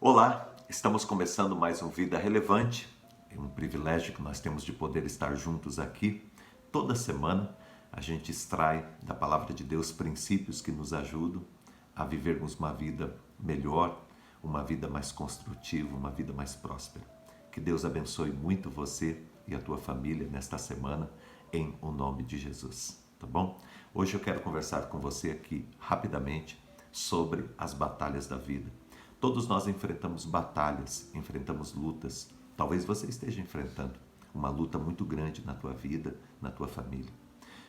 Olá, estamos começando mais um Vida Relevante. É um privilégio que nós temos de poder estar juntos aqui. Toda semana a gente extrai da palavra de Deus princípios que nos ajudam a vivermos uma vida melhor, uma vida mais construtiva, uma vida mais próspera. Que Deus abençoe muito você e a tua família nesta semana, em o nome de Jesus, tá bom? Hoje eu quero conversar com você aqui rapidamente sobre as batalhas da vida. Todos nós enfrentamos batalhas, enfrentamos lutas. Talvez você esteja enfrentando uma luta muito grande na tua vida, na tua família.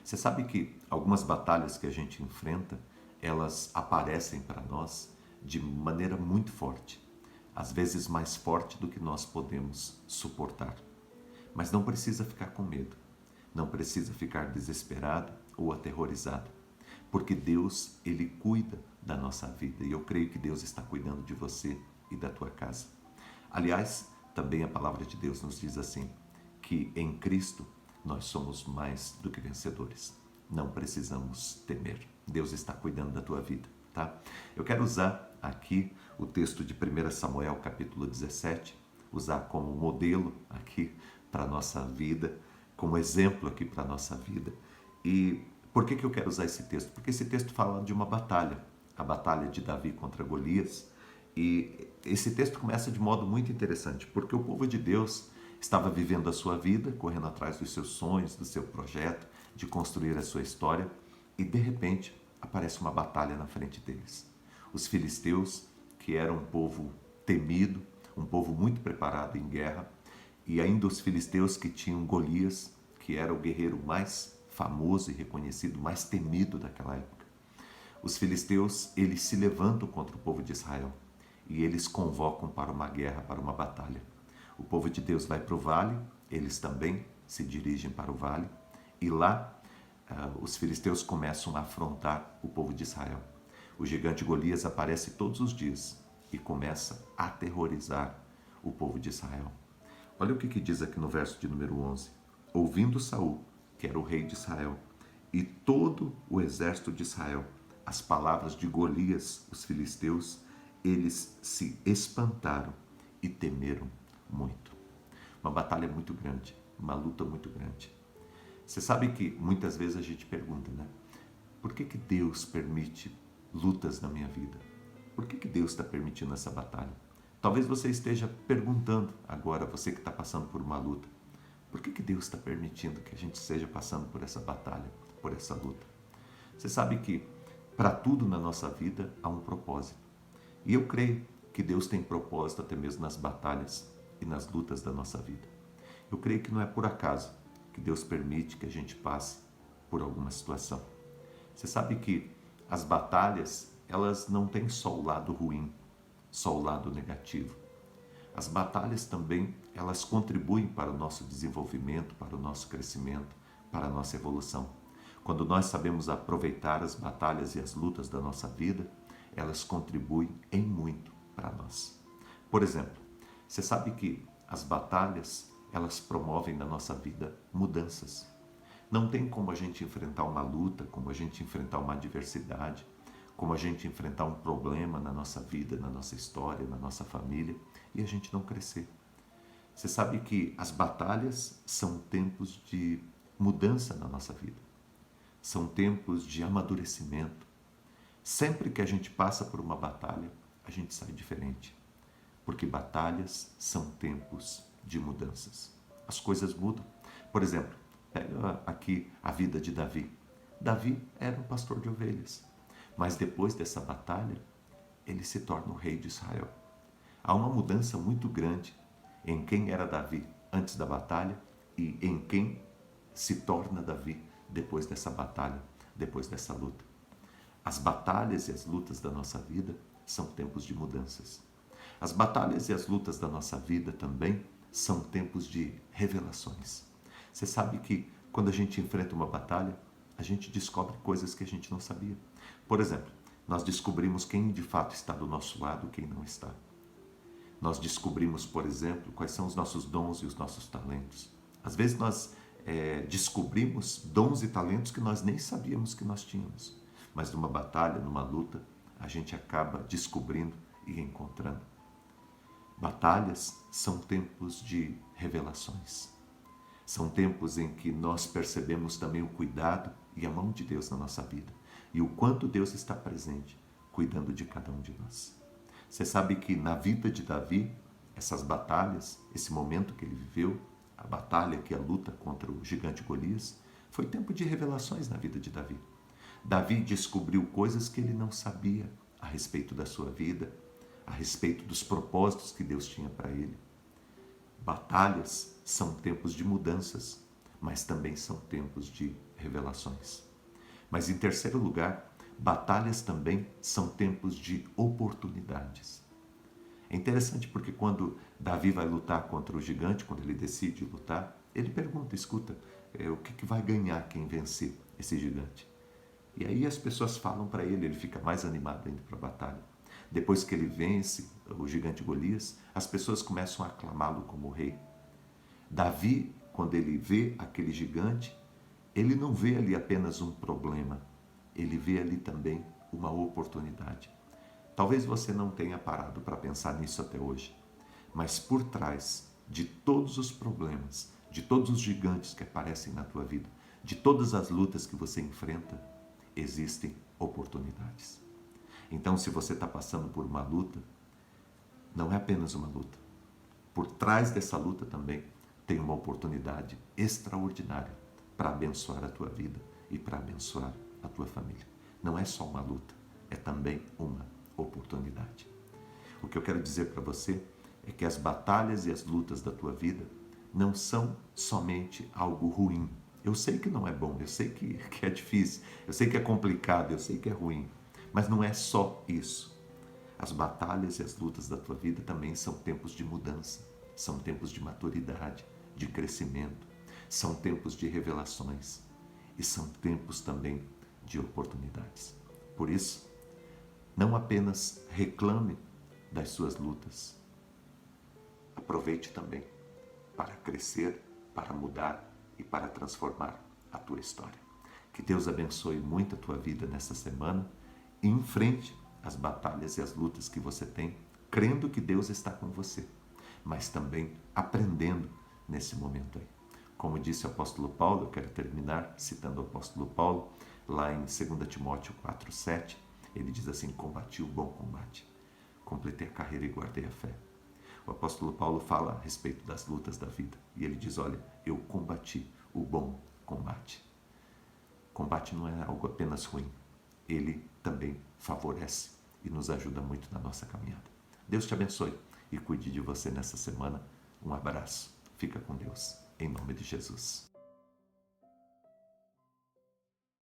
Você sabe que algumas batalhas que a gente enfrenta, elas aparecem para nós de maneira muito forte, às vezes mais forte do que nós podemos suportar. Mas não precisa ficar com medo, não precisa ficar desesperado ou aterrorizado, porque Deus, Ele cuida da nossa vida e eu creio que Deus está cuidando de você e da tua casa. Aliás, também a palavra de Deus nos diz assim, que em Cristo nós somos mais do que vencedores. Não precisamos temer. Deus está cuidando da tua vida, tá? Eu quero usar aqui o texto de 1 Samuel capítulo 17, usar como modelo aqui para a nossa vida, como exemplo aqui para a nossa vida. E por que eu quero usar esse texto? Porque esse texto fala de uma batalha, a batalha de Davi contra Golias. E esse texto começa de modo muito interessante, porque o povo de Deus estava vivendo a sua vida, correndo atrás dos seus sonhos, do seu projeto, de construir a sua história, e de repente aparece uma batalha na frente deles. Os filisteus, que eram um povo temido, um povo muito preparado em guerra, e ainda os filisteus que tinham Golias, que era o guerreiro mais famoso e reconhecido, mais temido daquela época. Os filisteus, eles se levantam contra o povo de Israel e eles convocam para uma guerra, para uma batalha. O povo de Deus vai para o vale, eles também se dirigem para o vale e lá os filisteus começam a afrontar o povo de Israel. O gigante Golias aparece todos os dias e começa a aterrorizar o povo de Israel. Olha o que diz aqui no verso de número 11. Ouvindo Saul, que era o rei de Israel, e todo o exército de Israel, as palavras de Golias, os filisteus, eles se espantaram e temeram muito. Uma batalha muito grande, uma luta muito grande. Você sabe que muitas vezes a gente pergunta, né? Por que Deus permite lutas na minha vida? Por que Deus está permitindo essa batalha? Talvez você esteja perguntando agora, você que está passando por uma luta, por que Deus está permitindo que a gente esteja passando por essa batalha, por essa luta? Você sabe que para tudo na nossa vida há um propósito. E eu creio que Deus tem propósito até mesmo nas batalhas e nas lutas da nossa vida. Eu creio que não é por acaso que Deus permite que a gente passe por alguma situação. Você sabe que as batalhas, elas não têm só o lado ruim, só o lado negativo. As batalhas também, elas contribuem para o nosso desenvolvimento, para o nosso crescimento, para a nossa evolução. Quando nós sabemos aproveitar as batalhas e as lutas da nossa vida, elas contribuem em muito para nós. Por exemplo, você sabe que as batalhas, elas promovem na nossa vida mudanças. Não tem como a gente enfrentar uma luta, como a gente enfrentar uma adversidade, como a gente enfrentar um problema na nossa vida, na nossa história, na nossa família, e a gente não crescer. Você sabe que as batalhas são tempos de mudança na nossa vida. São tempos de amadurecimento. Sempre que a gente passa por uma batalha, a gente sai diferente. Porque batalhas são tempos de mudanças. As coisas mudam. Por exemplo, pega aqui a vida de Davi. Davi era um pastor de ovelhas. Mas depois dessa batalha, ele se torna o rei de Israel. Há uma mudança muito grande em quem era Davi antes da batalha e em quem se torna Davi depois dessa batalha, depois dessa luta. As batalhas e as lutas da nossa vida são tempos de mudanças. As batalhas e as lutas da nossa vida também são tempos de revelações. Você sabe que quando a gente enfrenta uma batalha, a gente descobre coisas que a gente não sabia. Por exemplo, nós descobrimos quem de fato está do nosso lado e quem não está. Nós descobrimos, por exemplo, quais são os nossos dons e os nossos talentos. Às vezes nós descobrimos dons e talentos que nós nem sabíamos que nós tínhamos. Mas numa batalha, numa luta, a gente acaba descobrindo e encontrando. Batalhas são tempos de revelações. São tempos em que nós percebemos também o cuidado e a mão de Deus na nossa vida. E o quanto Deus está presente, cuidando de cada um de nós. Você sabe que na vida de Davi, essas batalhas, esse momento que ele viveu, a batalha que é a luta contra o gigante Golias, foi tempo de revelações na vida de Davi. Davi descobriu coisas que ele não sabia a respeito da sua vida, a respeito dos propósitos que Deus tinha para ele. Batalhas são tempos de mudanças, mas também são tempos de revelações. Mas em terceiro lugar, batalhas também são tempos de oportunidades. É interessante porque quando Davi vai lutar contra o gigante, quando ele decide lutar, ele pergunta, escuta, o que vai ganhar quem vencer esse gigante? E aí as pessoas falam para ele, ele fica mais animado ainda para a batalha. Depois que ele vence o gigante Golias, as pessoas começam a aclamá-lo como rei. Davi, quando ele vê aquele gigante, ele não vê ali apenas um problema, ele vê ali também uma oportunidade. Talvez você não tenha parado para pensar nisso até hoje, mas por trás de todos os problemas, de todos os gigantes que aparecem na tua vida, de todas as lutas que você enfrenta, existem oportunidades. Então, se você está passando por uma luta, não é apenas uma luta. Por trás dessa luta também tem uma oportunidade extraordinária para abençoar a tua vida e para abençoar a tua família. Não é só uma luta, é também uma oportunidade. O que eu quero dizer para você é que as batalhas e as lutas da tua vida não são somente algo ruim. Eu sei que não é bom, eu sei que é difícil, eu sei que é complicado, eu sei que é ruim, mas não é só isso. As batalhas e as lutas da tua vida também são tempos de mudança, são tempos de maturidade, de crescimento, são tempos de revelações e são tempos também de oportunidades. Por isso, não apenas reclame das suas lutas, aproveite também para crescer, para mudar e para transformar a tua história. Que Deus abençoe muito a tua vida nessa semana e enfrente as batalhas e as lutas que você tem, crendo que Deus está com você, mas também aprendendo nesse momento aí. Como disse o apóstolo Paulo, eu quero terminar citando o apóstolo Paulo, lá em 2 Timóteo 4,7, ele diz assim, combati o bom combate, completei a carreira e guardei a fé. O apóstolo Paulo fala a respeito das lutas da vida e ele diz, olha, eu combati o bom combate. Combate não é algo apenas ruim, ele também favorece e nos ajuda muito na nossa caminhada. Deus te abençoe e cuide de você nessa semana. Um abraço. Fica com Deus, em nome de Jesus.